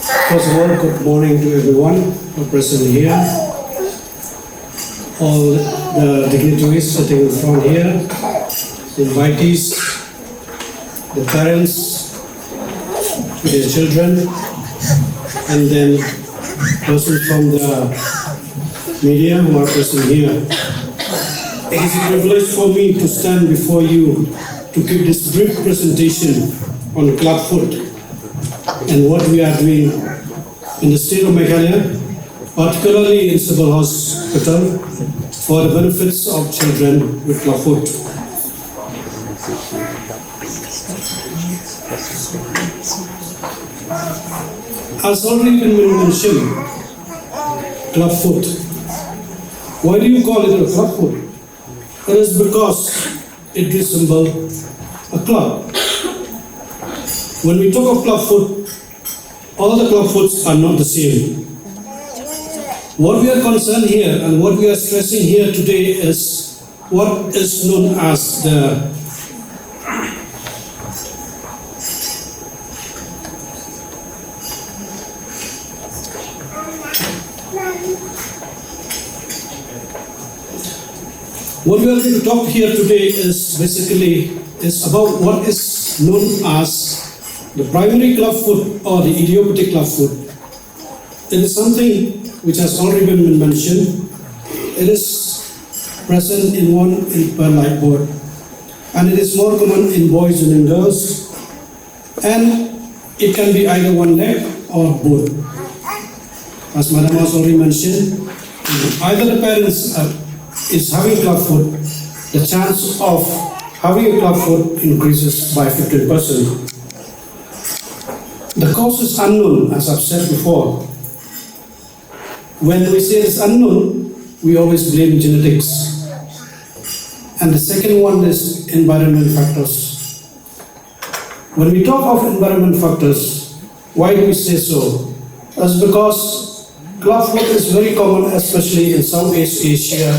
First of all, good morning to everyone who are present here, all the dignitaries sitting in front here, the invitees, the parents with their children, and then persons from the media who are present here. It is a privilege for me to stand before you to give this brief presentation on clubfoot and what we are doing in the state of Meghalaya, particularly in Civil Hospital, for the benefits of children with clubfoot. As already been mentioned, clubfoot. Why do you call it a clubfoot? It is because it resembles a club. When we talk of clubfoot, all the clubfoots are not the same. What we are concerned here and what we are stressing here today is what is known as the what we are going to talk here today is basically about what is known as the primary clubfoot or the idiopathic clubfoot. It is something which has already been mentioned. It is present in one per light board, and it is more common in boys and in girls, and it can be either one leg or both. As Madam has already mentioned, either the parents is having clubfoot, the chance of having a clubfoot increases by 15%. The cause is unknown, as I've said before. When we say it's unknown, we always blame genetics. And the second one is environment factors. When we talk of environment factors, why do we say so? That's because clubfoot is very common, especially in Southeast Asia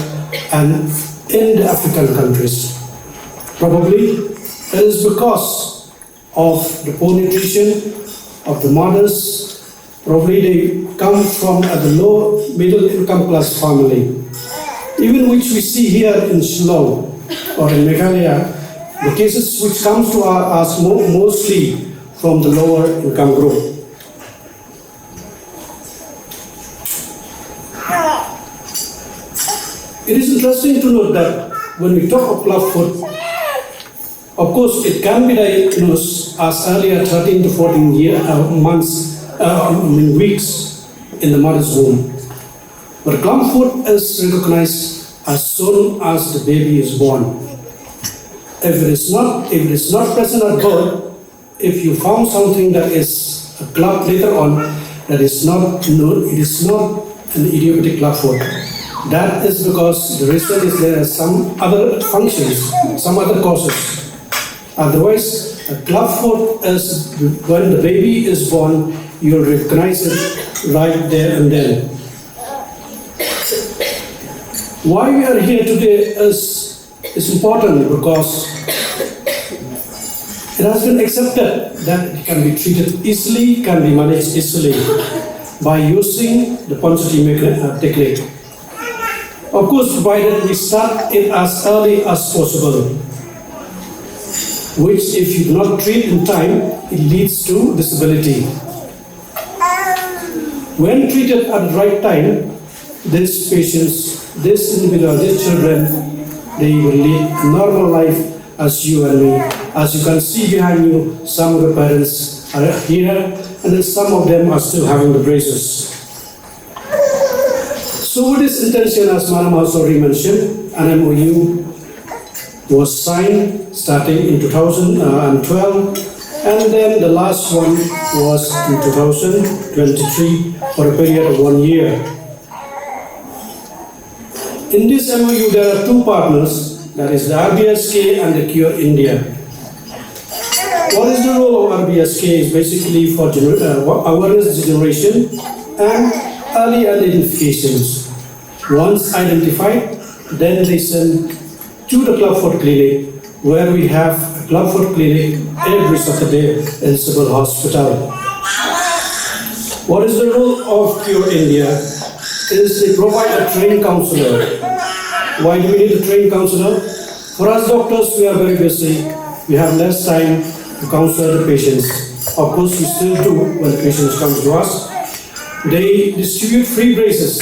and in the African countries. Probably it is because of the poor nutrition of the mothers. Probably they come from a low middle income class family. Even which we see here in Shillong or in Meghalaya, the cases which comes to us mostly from the lower income group. It is interesting to note that when we talk of clubfoot, of course, it can be diagnosed as early as 13 to 14 weeks in the mother's womb. But clubfoot is recognized as soon as the baby is born. If it is not present at birth, if you found something that is a club later on, that is not known, it is not an idiopathic clubfoot. That is because the reason is there are some other functions, some other causes. Otherwise, a clubfoot is when the baby is born, you'll recognize it right there and then. Why we are here today is important because it has been accepted that it can be treated easily, can be managed easily by using the Ponsonby technique. Of course, provided we start it as early as possible, which if you do not treat in time, it leads to disability. When treated at the right time, these patients, these individuals, these children, they will lead a normal life as you and me. As you can see behind you, some of the parents are here, and then some of them are still having the braces. So with this intention, as Madam has already mentioned, an MOU was signed starting in 2012, and then the last one was in 2023 for a period of 1 year. In this MOU, there are two partners, that is the RBSK and the Cure India. What is the role of RBSK? Is basically for awareness generation and early identifications. Once identified, then they send to the clubfoot clinic, where we have a clubfoot clinic every Saturday in Civil Hospital. What is the role of Cure India? Is they provide a trained counselor. Why do we need a trained counselor? For us doctors, we are very busy. We have less time to counsel the patients. Of course, we still do when the patients come to us. They distribute free braces.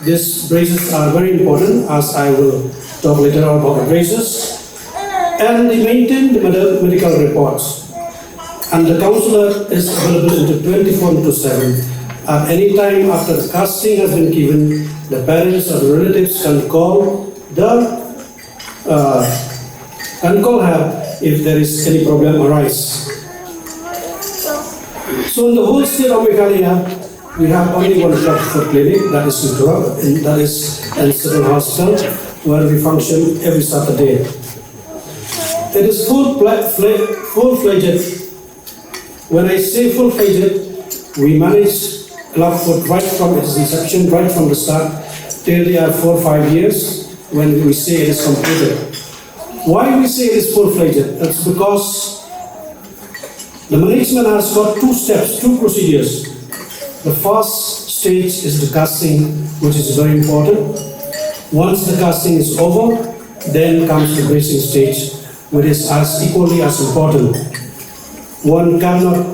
These braces are very important, as I will talk later on about the braces. And they maintain the medical reports. And the counselor is available into 24/7. At any time after the casting has been given, the parents or the relatives can call her if there is any problem arise. So in the whole state of Meghalaya, we have only one club for clinic, that is Sutura, and that is in Civil Hospital, where we function every Saturday. It is full-fledged. When I say full-fledged, we manage club food right from its inception, right from the start, till they are 4 or 5 years, when we say it is completed. Why we say it is full-fledged? That's because the management has got 2 steps, 2 procedures. The first stage is the casting, which is very important. Once the casting is over, then comes the bracing stage, which is as equally as important. One cannot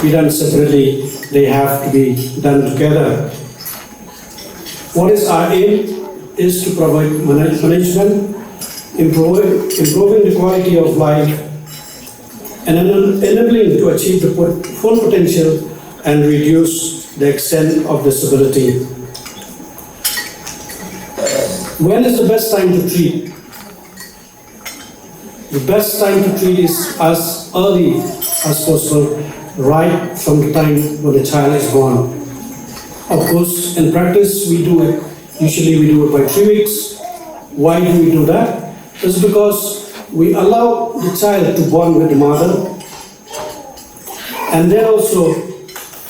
be done separately, they have to be done together. What is our aim? Is to provide management, improving the quality of life, and enabling to achieve the full potential and reduce the extent of disability. When is the best time to treat? The best time to treat is as early as possible, right from the time when the child is born. Of course, in practice, usually we do it by 3 weeks. Why do we do that? It's because we allow the child to born with the mother, and then also,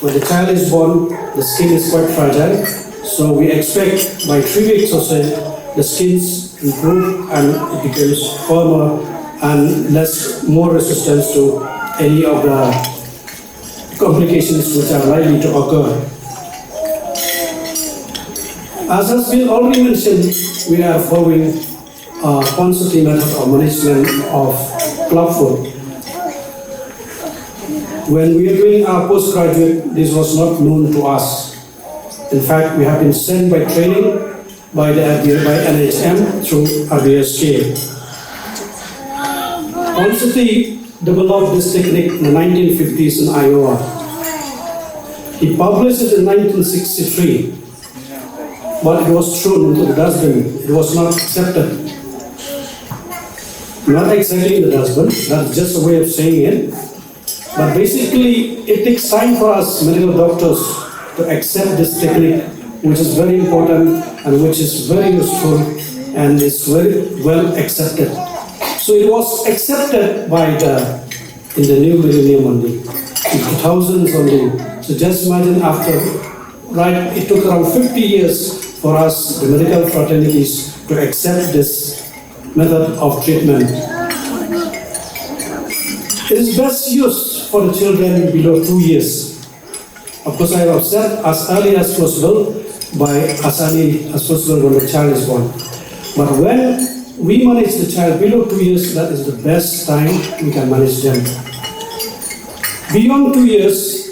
when the child is born, the skin is quite fragile, so we expect by 3 weeks or so, the skins improve and it becomes firmer and more resistance to any of the complications which are likely to occur. As has been already mentioned, we are following a consulting method of management of club food. When we are doing our postgraduate, this was not known to us. In fact, we have been sent by training by NHM through RBSK. Constantly developed this technique in the 1950s in Iowa. He published it in 1963, but it was thrown into the dustbin. It was not accepted. Not exactly in the dustbin, that's just a way of saying it. But basically, it takes time for us medical doctors to accept this technique, which is very important and which is very useful and is very well accepted. So it was accepted in the new millennium only, in 2000s only. So just imagine it took around 50 years for us, the medical fraternities, to accept this method of treatment. It is best used for the children below 2 years. Of course, I have said as early as possible, as early as possible when the child is born. But when we manage the child below 2 years, that is the best time we can manage them. Beyond 2 years,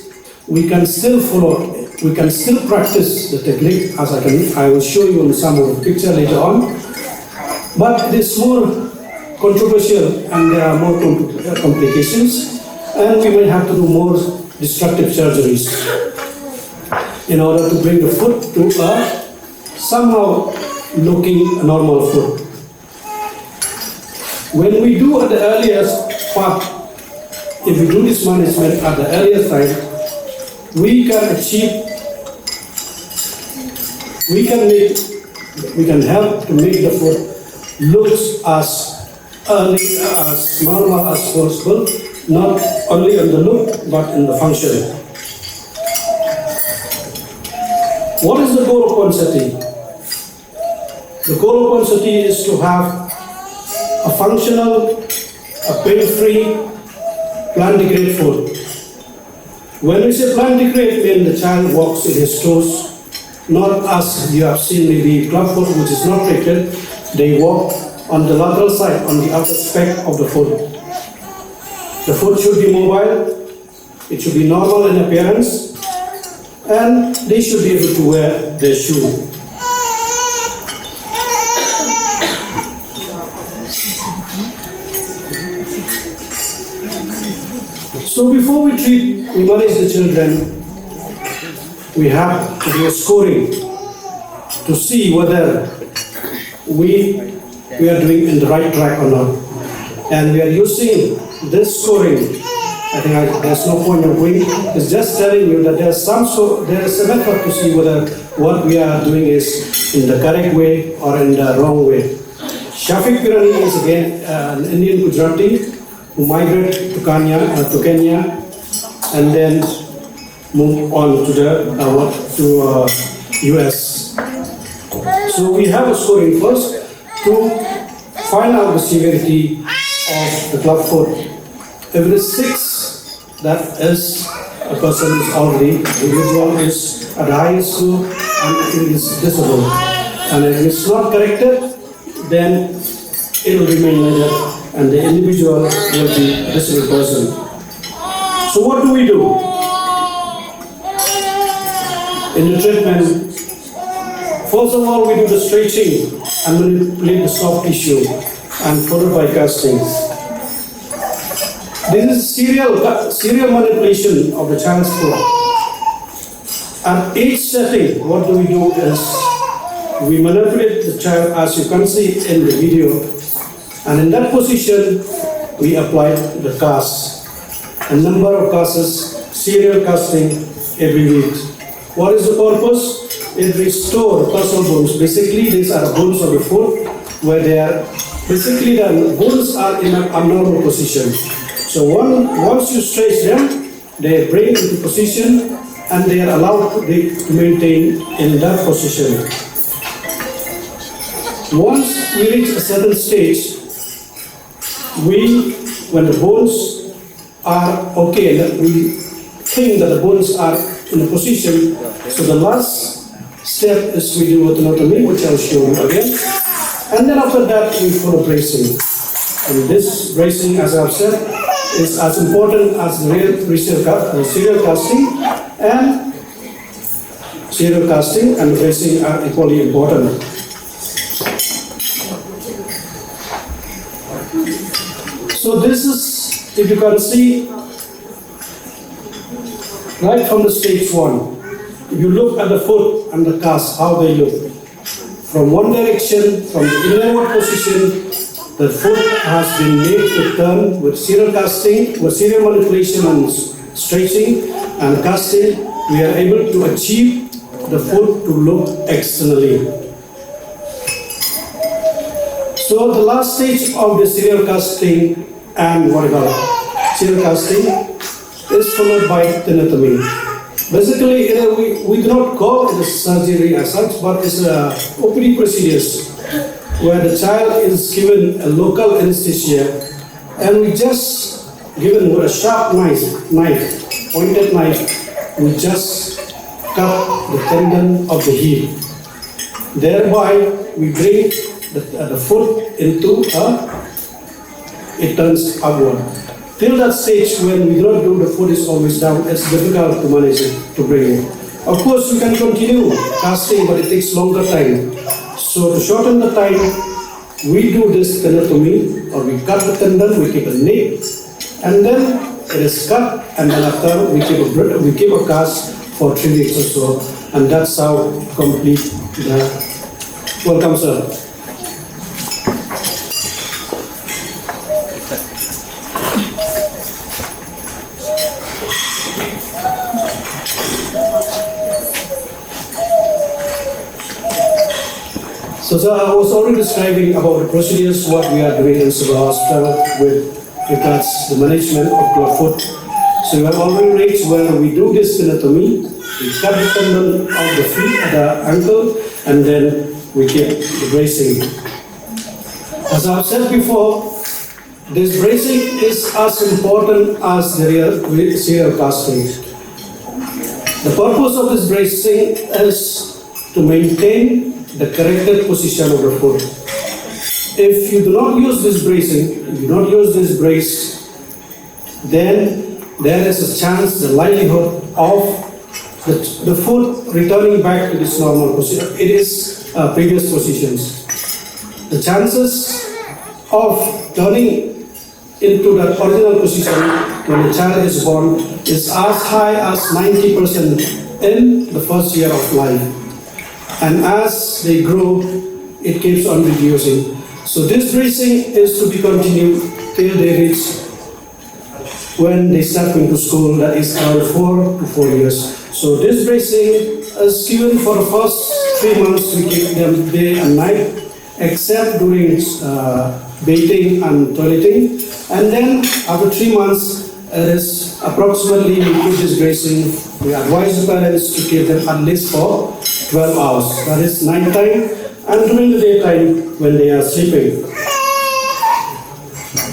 we can still practice the technique, as I will show you in some of the picture later on. But it is more controversial and there are more complications, and we may have to do more destructive surgeries in order to bring the foot to a somehow looking normal foot. When we do at the earliest part, if we do this management at the earliest time, we can help to make the foot look as early as normal as possible, not only on the look but in the function. What is the goal of Ponsati? The goal of Ponsati is to have a functional, a pain-free, plant-grade food. When we say plan degrade, when the child walks in his toes, not as you have seen maybe clubfoot which is not treated, they walk on the lateral side, on the upper speck of the foot. The foot should be mobile, it should be normal in appearance, and they should be able to wear their shoe. So before we manage the children, we have to do a scoring to see whether we are doing in the right track or not. And we are using this scoring. I think there's no point of going. It's just telling you that there is a method to see whether what we are doing is in the correct way or in the wrong way. Shafiq Pirani is again an Indian Gujarati who migrated to Kenya and then moved on to the US. So we have a scoring first to find out the severity of the clubfoot. If it is 6, that is a person is already, the individual is at high school and it is disabled. And if it's not corrected, then it will remain like that and the individual will be a disabled person. So what do we do? In the treatment, first of all, we do the stretching and manipulate the soft tissue and followed by casting. This is serial manipulation of the child's foot. At each setting, what do is we manipulate the child as you can see in the video, and in that position we apply the cast. A number of casts, serial casting every week. What is the purpose? It restores muscle bones. Basically, these are the bones of the foot where they are, basically the bones are in an abnormal position. So once you stretch them, they bring into position and they are allowed to maintain in that position. Once we reach a certain stage, when the bones are okay, we think that the bones are in a position, so the last step is we do orthotomy, which I'll show you again. And then after that, we follow bracing. And this bracing, as I've said, is as important as the serial casting, and serial casting and bracing are equally important. So this is, if you can see, right from the stage 1, if you look at the foot and the cast, how they look. From one direction, from the inward position, the foot has been made to turn with serial casting, with serial manipulation and stretching and casting. We are able to achieve the foot to look externally. So the last stage of the serial casting and serial casting is followed by tenotomy. Basically, we do not call it a surgery as such, but it's a OPD procedures where the child is given a local anesthesia and we just given with a sharp knife, pointed knife, we just cut the tendon of the heel. Thereby, we bring the foot into it turns upward. Till that stage when we do not do, the foot is always down, it's difficult to manage it, to bring it. Of course, we can continue casting, but it takes longer time. So to shorten the time, we do this tenotomy, or we cut the tendon, we keep a nape, and then it is cut, and then after we keep a cast for 3 weeks or so, and that's how complete the. Welcome, sir. So I was already describing about the procedures, what we are doing in Civil Hospital with regards to the management of clubfoot. So we have already reached where we do this tenotomy, we cut the tendon of the feet, the ankle, and then we keep the bracing. As I've said before, this bracing is as important as the serial casting. The purpose of this bracing is to maintain the corrected position of the foot. If you do not use this bracing, if you do not use this brace, then there is a chance, the likelihood of the foot returning back to its normal position, it is previous positions. The chances of turning into that original position when the child is born is as high as 90% in the first year of life. And as they grow, it keeps on reducing. So this bracing is to be continued till they reach when they start into school, that is around 4 to 4 years. So this bracing is given for the first 3 months. We keep them day and night, except during bathing and toileting. And then after 3 months, it is approximately, we keep this bracing. We advise the parents to keep them at least for 12 hours. That is night time and during the daytime when they are sleeping.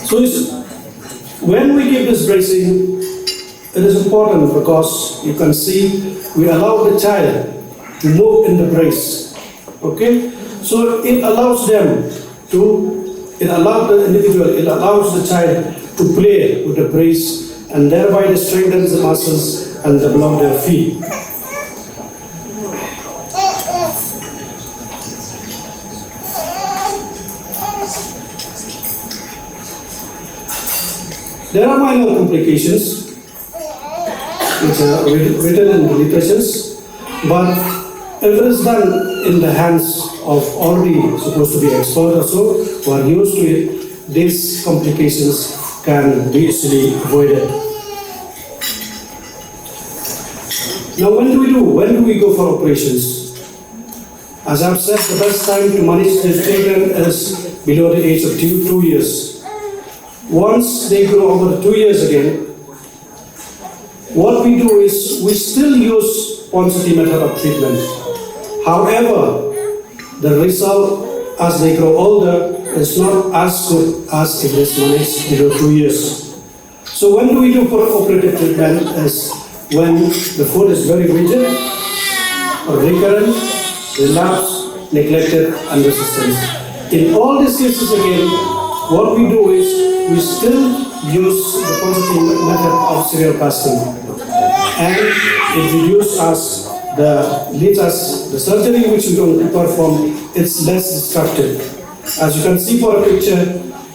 So when we give this bracing, it is important because you can see we allow the child to move in the brace. Okay? So it allows them to, it allows the individual, it allows the child to play with the brace, and thereby it strengthens the muscles and develop their feet. There are minor complications which are written in the literatures, but if it is done in the hands of already supposed to be expert or so, who are used to it, these complications can be easily avoided. Now, when do we go for operations? As I've said, the best time to manage these children is below the age of 2 years. Once they grow over 2 years again, what we do is we still use Ponseti method of treatment. However, the result as they grow older is not as good as if it is managed below 2 years. So when do we do operative treatment is when the foot is very rigid or recurrent, relapse, neglected and resistant. In all these cases again, what we do is we still use the Ponseti method of serial casting, and it leads us the surgery which we don't perform, it's less destructive. As you can see for a picture,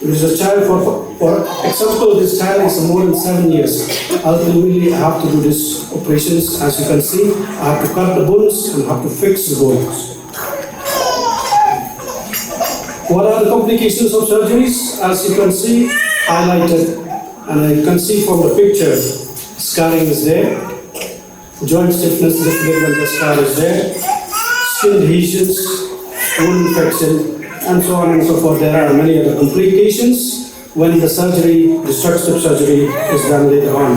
there is a child for example, this child is more than 7 years. Ultimately, I have to do these operations. As you can see, I have to cut the bones and have to fix the bones. What are the complications of surgeries? As you can see, highlighted, and you can see from the picture, scarring is there, joint stiffness when the scar is there, skin adhesions, wound infection, and so on and so forth. There are many other complications when the surgery, destructive surgery, is done later on.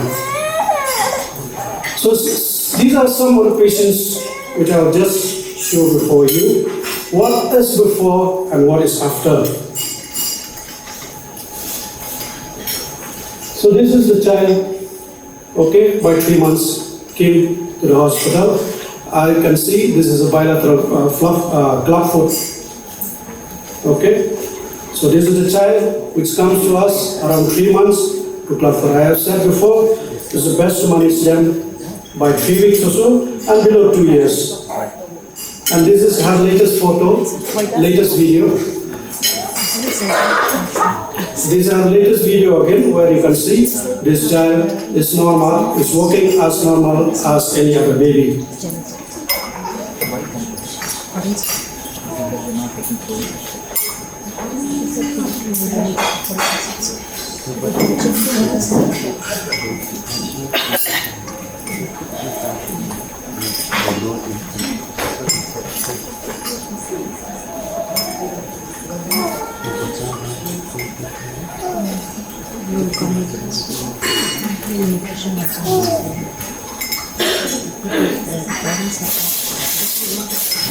So these are some of the patients which I will just show before you. What is before and what is after? So this is the child, okay, by 3 months, came to the hospital. I can see this is a bilateral club foot. Okay, so this is the child which comes to us around 3 months to club foot. I have said before, it is the best to manage them by 3 weeks or so and below 2 years. And this is her latest photo, latest video. This is our latest video again, where you can see this child is normal, is walking as normal as any other baby.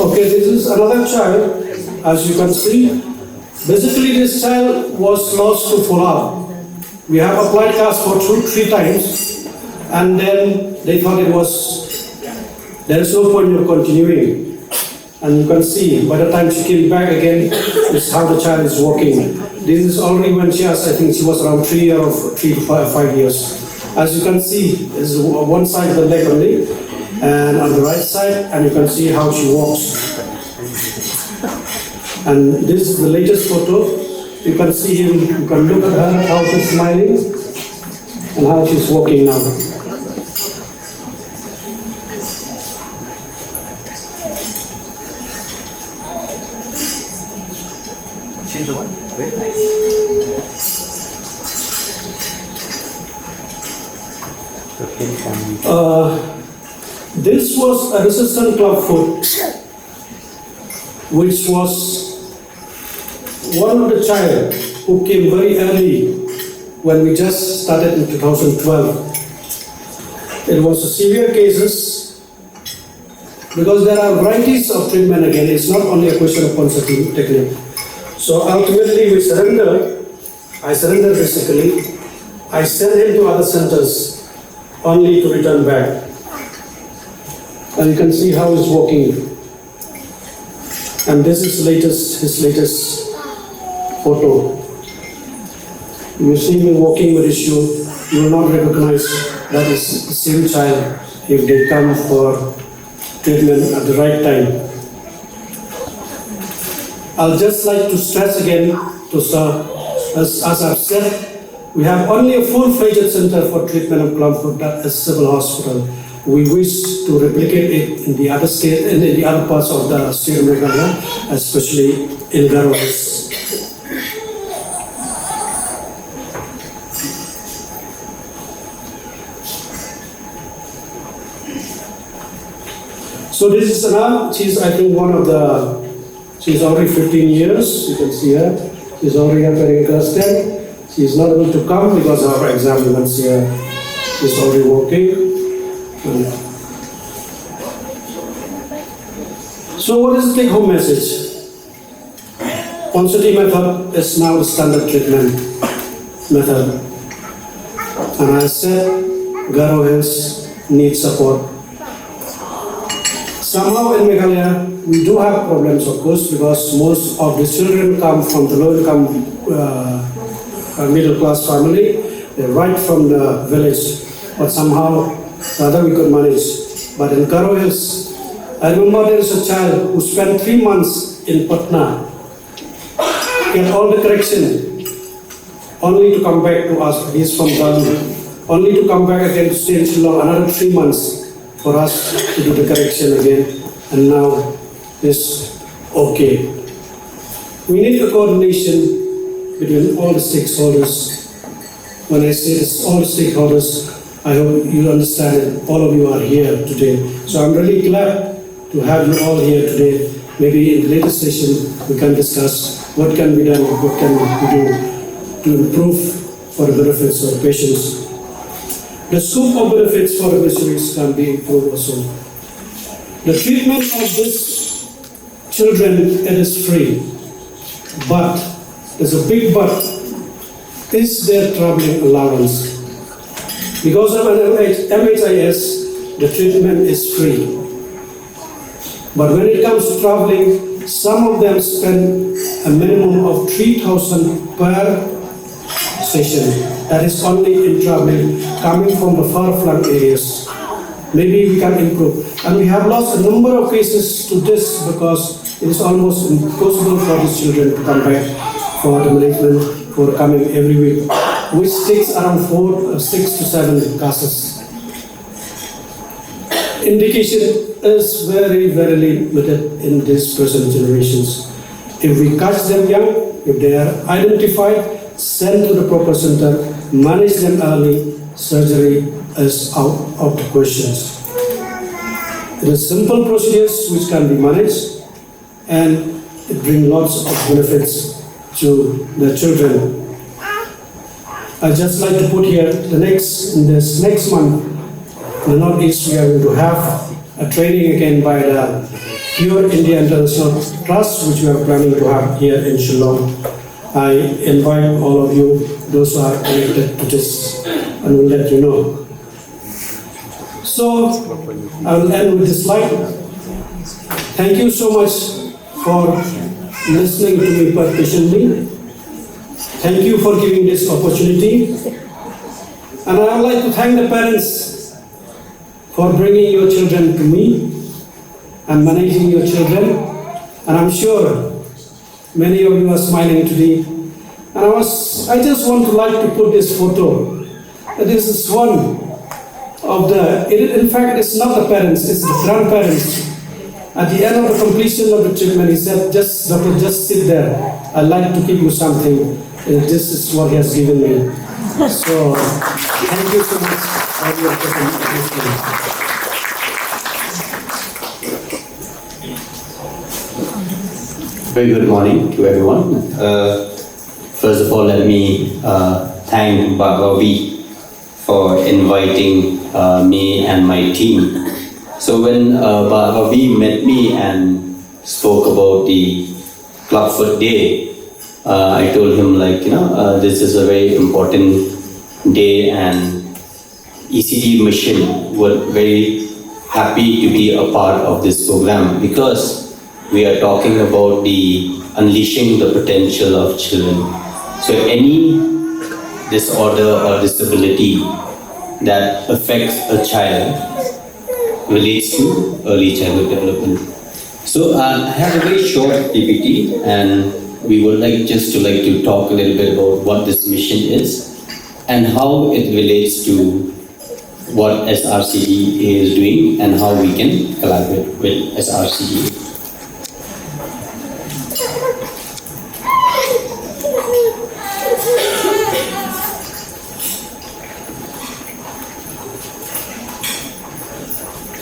Okay, this is another child. As you can see, basically this child was lost to follow-up. We have applied cast for 3 times, and then they thought it was There is no point in continuing. And you can see, by the time she came back again, this is how the child is walking. This is already when she has, I think she was around 3 to 5 years. As you can see, this is one side of the leg only, and on the right side, and you can see how she walks. And this is the latest photo. You can see him, you can look at her, how she's smiling, and how she's walking now. She's the one. This was a resistant club foot, which was one of the child who came very early when we just started in 2012. It was a severe cases because there are varieties of treatment again. It's not only a question of consulting technique. So ultimately we surrendered. I surrendered basically. I sent him to other centers only to return back. And you can see how he's walking. And this is his latest photo. You see him walking with his shoe, you will not recognize that is the same child if they come for treatment at the right time. I'll just like to stress again, as I've said, we have only a full-fledged center for treatment of club foot at a civil hospital. We wish to replicate it in the other state and in the other parts of the state of Meghalaya, especially in Garo. So this is Anna. She's, I think, she's already 15 years. You can see her. She's already very interested. She's not able to come because of her exam. You can see her. She's already working. So what is the take-home message? Ponsity method is now the standard treatment method. And I said, Garo Hills needs support. Somehow in Meghalaya, we do have problems, of course, because most of the children come from the low-income middle-class family. They're right from the village, but somehow rather we could manage. But in Garo Hills, I remember there is a child who spent 3 months in Patna, get all the correction, only to come back to us. He's from Ghana, only to come back again to stay in Shillong another 3 months for us to do the correction again. And now it's okay. We need a coordination between all the stakeholders. When I say this, all the stakeholders, I hope you understand it. All of you are here today. So I'm really glad to have you all here today. Maybe in the later session we can discuss what can be done, what can we do to improve for the benefits of patients. The scope of benefits for beneficiaries can be improved also. The treatment of these children, it is free. But, there's a big but, is there traveling allowance? Because of MHIS, the treatment is free. But when it comes to traveling, some of them spend a minimum of 3,000 per session. That is only in traveling, coming from the far-flung areas. Maybe we can improve. And we have lost a number of cases to this because it is almost impossible for these children to come back for the management for coming every week, which takes around 6 to 7 classes. Indication is very, very limited in these present generations. If we catch them young, if they are identified, sent to the proper center, manage them early, surgery is out of the questions. It is simple procedures which can be managed and it brings lots of benefits to the children. I'd just like to put here in this next month, in the Northeast, we are going to have a training again by the Pure India International Trust, which we are planning to have here in Shillong. I invite all of you, those who are connected to this, and will let you know. So I will end with this slide. Thank you so much for listening to me patiently. Thank you for giving this opportunity. And I would like to thank the parents for bringing your children to me and managing your children. And I'm sure many of you are smiling today. And I just want to like to put this photo. This is one of in fact, it's not the parents, it's the grandparents. At the end of the completion of the treatment, he said, doctor, just sit there. I'd like to give you something. This is what he has given me. So, thank you so much. Very good morning to everyone. First of all, let me thank Bhagavi for inviting me and my team. So when Bhagavi met me and spoke about the Clubfoot Day, I told him this is a very important day and ECD mission were very happy to be a part of this program because we are talking about the unleashing the potential of children. So any disorder or disability that affects a child relates to early childhood development. So I have a very short PPT and we would like to talk a little bit about what this mission is and how it relates to what SRCD is doing and how we can collaborate with SRCD.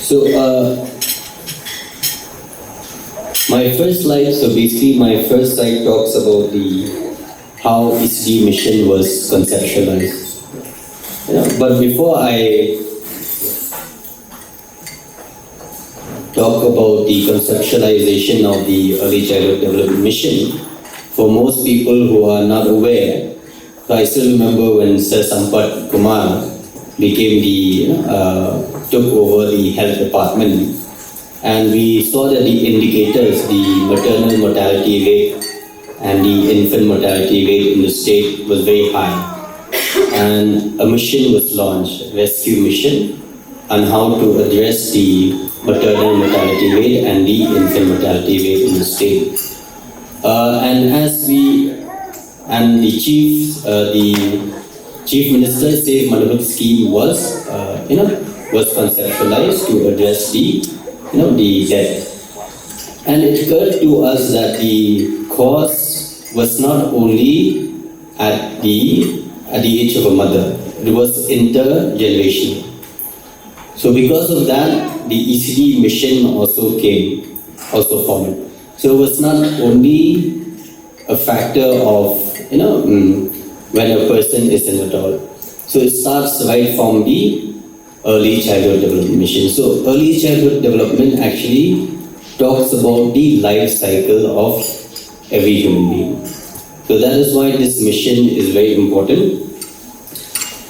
So my first slide, my first slide talks about how ECD mission was conceptualized. But before I talk about the conceptualization of the early childhood development mission, for most people who are not aware, so I still remember when Sir Sampat Kumar became took over the health department, and we saw that the indicators, the maternal mortality rate and the infant mortality rate in the state was very high. And a mission was launched, rescue mission, on how to address the maternal mortality rate and the infant mortality rate in the state. The Chief Minister Safe Motherhood Scheme was conceptualized to address the death. And it occurred to us that the cause was not only at the age of a mother, it was intergenerational. So because of that, the ECD mission also formed. So it was not only a factor of when a person is an adult. So it starts right from the early childhood development mission. So early childhood development actually talks about the life cycle of every human being. So that is why this mission is very important.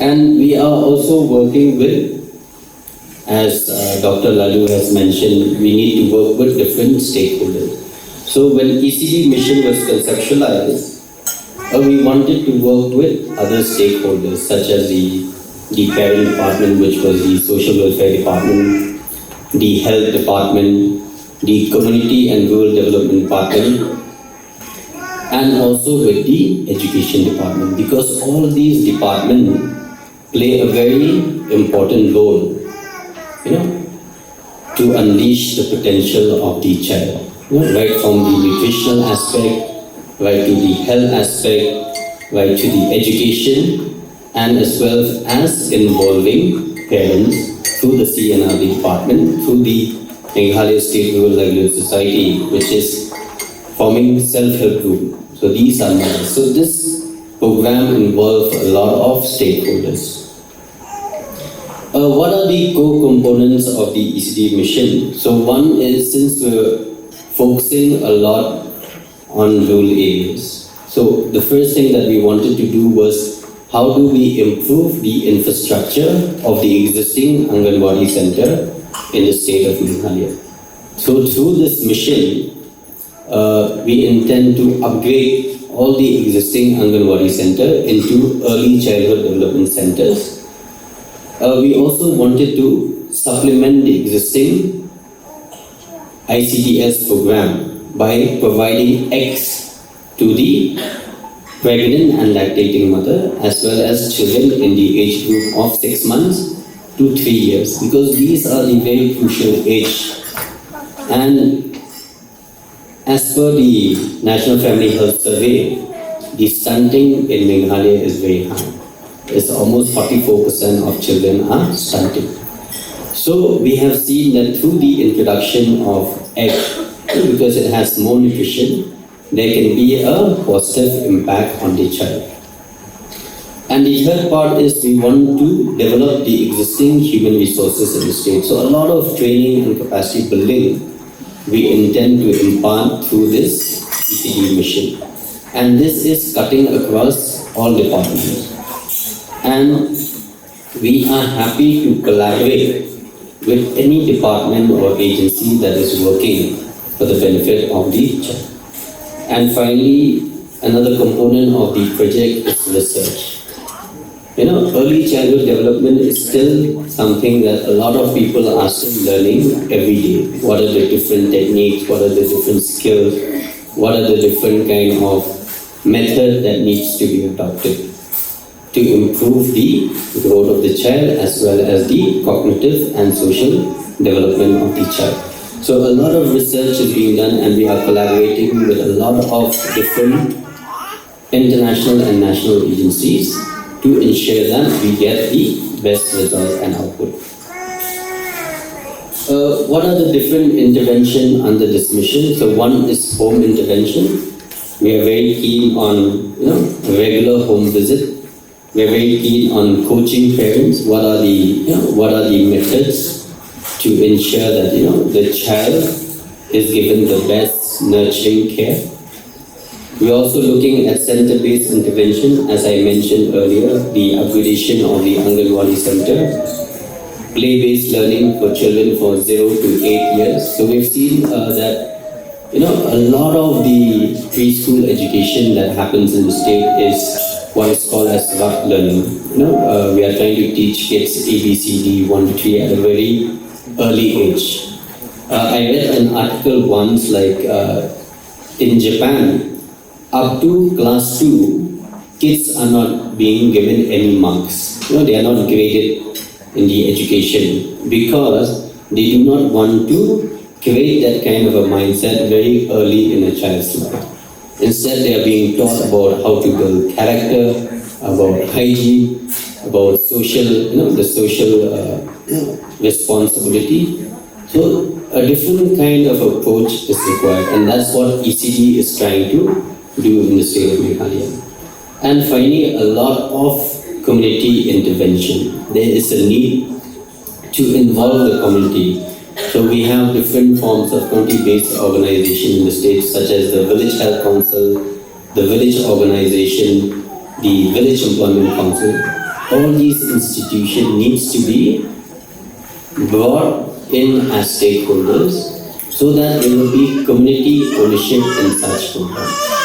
And we are also working with, as Dr. Lalu has mentioned, we need to work with different stakeholders. So when ECD mission was conceptualized, we wanted to work with other stakeholders such as the parent department, which was the social welfare department, the health department, the community and rural development department, and also with the education department, because all these departments play a very important role, to unleash the potential of the child, right from the nutritional aspect, right to the health aspect, right to the education, and as well as involving parents through the CNRD department, through the Meghalaya State Rural Livelihood Society, which is forming self-help group. So these are members. So this program involves a lot of stakeholders. What are the core components of the ECD mission? So one is, since we're focusing a lot on rural areas, so the first thing that we wanted to do was how do we improve the infrastructure of the existing Anganwadi center in the state of Meghalaya. So through this mission, we intend to upgrade all the existing Anganwadi center into early childhood development centers. We also wanted to supplement the existing ICDS program by providing eggs to the pregnant and lactating mother as well as children in the age group of 6 months to 3 years, because these are the very crucial age. And as per the National Family Health Survey, the stunting in Meghalaya is very high. It's almost 44% of children are stunting. So we have seen that through the introduction of egg, because it has more nutrition, there can be a positive impact on the child. And the third part is we want to develop the existing human resources in the state. So a lot of training and capacity building we intend to impart through this ECD mission. And this is cutting across all departments. And we are happy to collaborate with any department or agency that is working for the benefit of the child. And finally, another component of the project is research. Early childhood development is still something that a lot of people are still learning every day. What are the different techniques? What are the different skills? What are the different kind of method that needs to be adopted to improve the growth of the child as well as the cognitive and social development of the child. So a lot of research is being done, and we are collaborating with a lot of different international and national agencies to ensure that we get the best result and output. What are the different interventions under this mission? So one is home intervention. We are very keen on regular home visit. We are very keen on coaching parents. What are the methods to ensure that the child is given the best nurturing care. We're also looking at center-based intervention, as I mentioned earlier, the upgradation of the Anganwadi center, play-based learning for children for 0 to 8 years. So we've seen that a lot of the preschool education that happens in the state is what is called as rough learning. We are trying to teach kids ABCD 1 to 3 at a very early age. I read an article once, like in Japan, up to class 2, kids are not being given any marks. They are not graded in the education because they do not want to create that kind of a mindset very early in a child's life. Instead, they are being taught about how to build character, about hygiene, about social, the social responsibility. So a different kind of approach is required, and that's what ECD is trying to do in the state of Meghalaya. And finally, a lot of community intervention. There is a need to involve the community. So we have different forms of community-based organization in the state, such as the Village Health Council, the Village Organization, the Village Employment Council. All these institutions needs to be brought in as stakeholders so that there will be community ownership in such programs.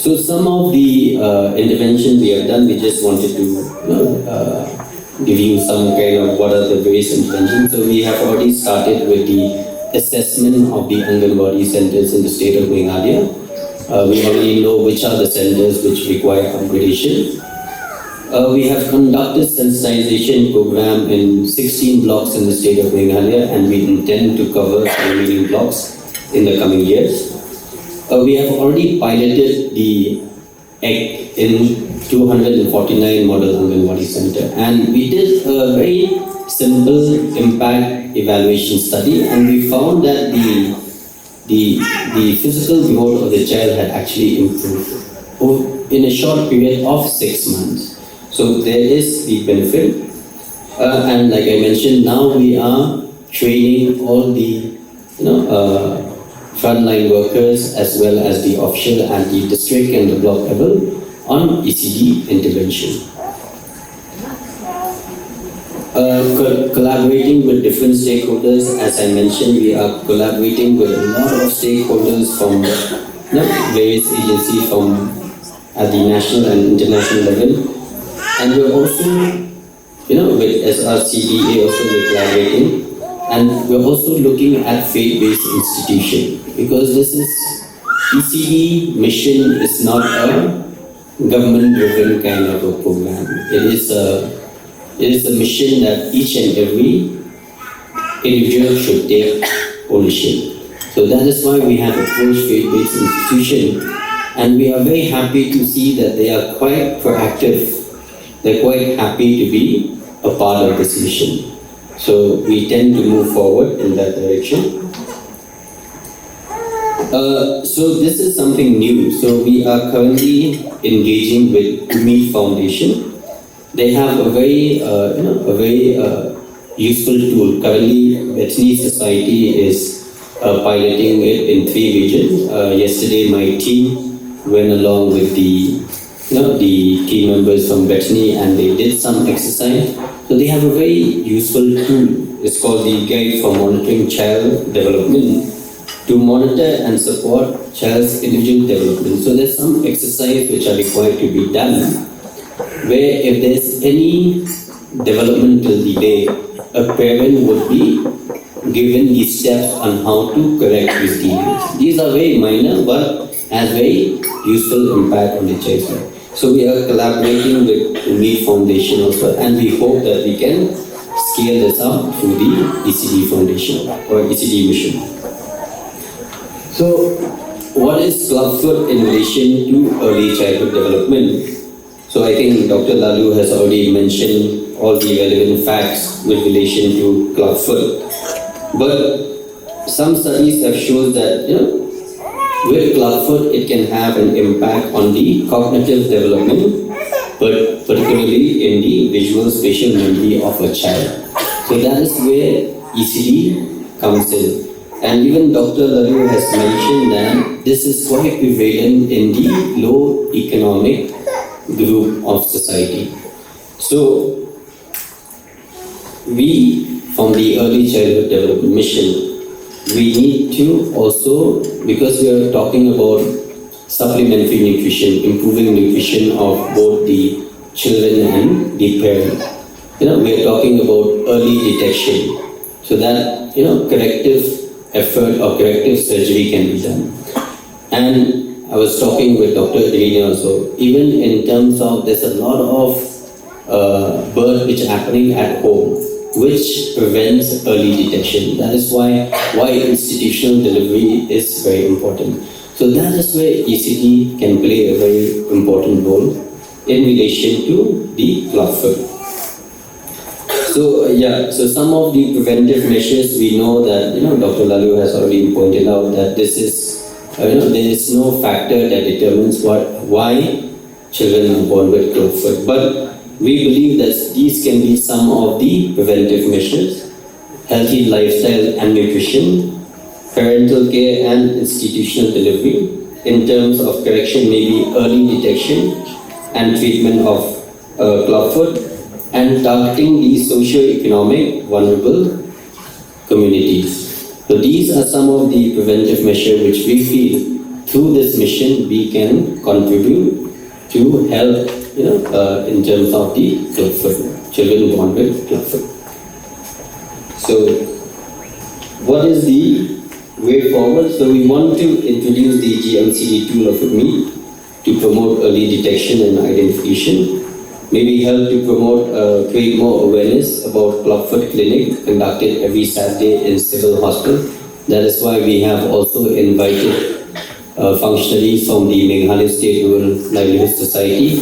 So some of the interventions we have done, we just wanted to give you some kind of what are the various interventions. So we have already started with the assessment of the Anganwadi centers in the state of Meghalaya. We already know which are the centers which require upgradation. We have conducted sensitization program in 16 blocks in the state of Meghalaya, and we intend to cover the remaining blocks in the coming years. We have already piloted the ACT in 249 model Anganwadi center, and we did a very simple impact evaluation study, and we found that the physical growth of the child had actually improved in a short period of 6 months. So there is the benefit, and like I mentioned, now we are training all the frontline workers as well as the official at the district and the block level on ECD intervention. Collaborating with different stakeholders, as I mentioned, we are collaborating with a lot of stakeholders from various agencies from at the national and international level, and we're also, with SRCDA also we're collaborating, and we're also looking at faith-based institution, because this is ECD mission is not a government-driven kind of a program. It is a mission that each and every individual should take ownership. So that is why we have approached faith-based institution, and we are very happy to see that they are quite proactive. They're quite happy to be a part of this mission. So we tend to move forward in that direction. So this is something new. So we are currently engaging with MECDM Foundation. They have a very, useful tool. Currently, Veterinary Society is piloting it in 3 regions. Yesterday, my team went along with the team members from Veterinary, and they did some exercise. So they have a very useful tool. It's called the Guide for Monitoring Child Development, to monitor and support child's individual development. So there's some exercise which are required to be done, where if there's any developmental delay, a parent would be given the steps on how to correct these delays. These are very minor, but has very useful impact on the child's life. So we are collaborating with the MECDM Foundation also, and we hope that we can scale this up through the ECD Foundation or ECD mission. So, what is Clubfoot in relation to early childhood development? So I think Dr. Lalu has already mentioned all the relevant facts with relation to Clubfoot. But some studies have shown that with Clubfoot it can have an impact on the cognitive development, but particularly in the visual spatial memory of a child. So that is where ECD comes in. And even Dr. Lalu has mentioned that this is quite prevalent in the low economic group of society. So we, from the early childhood development mission, we need to also, because we are talking about supplementary nutrition, improving nutrition of both the children and the parent. We are talking about early detection, so that corrective effort or corrective surgery can be done. And I was talking with Dr. Adrina also, even in terms of there's a lot of birth which is happening at home, which prevents early detection. That is why institutional delivery is very important. So that is where ECD can play a very important role in relation to the Clubfoot. So some of the preventive measures, we know that Dr. Lalu has already pointed out that this is there is no factor that determines why children are born with Clubfoot, but we believe that these can be some of the preventive measures: healthy lifestyle and nutrition, parental care and institutional delivery. In terms of correction, maybe early detection and treatment of Clubfoot, and targeting the socio-economic vulnerable communities. So these are some of the preventive measures which we feel through this mission we can contribute to help in terms of the Clubfoot, children born with Clubfoot. So what is the way forward? So we want to introduce the GLCD tool of me to promote early detection and identification. Maybe help to promote, create more awareness about Clubfoot clinic conducted every Saturday in civil hospital. That is why we have also invited functionaries from the Meghalaya State Rural Livelihood Society,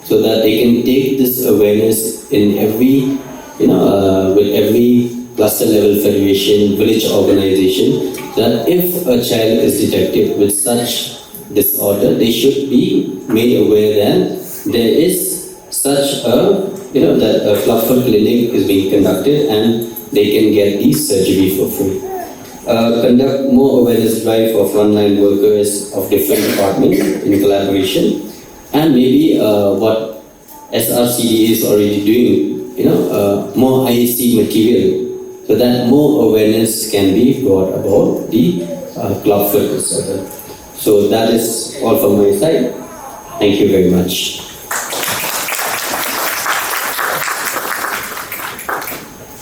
so that they can take this awareness in every, with every cluster level federation, village organization, that if a child is detected with such disorder, they should be made aware that there is such a, that a Clubfoot clinic is being conducted and they can get the surgery for free. conduct more awareness drive of frontline workers of different departments in collaboration, and maybe what SRCD is already doing, more IAC material, so that more awareness can be brought about the club fitness. So that is all from my side. Thank you very much.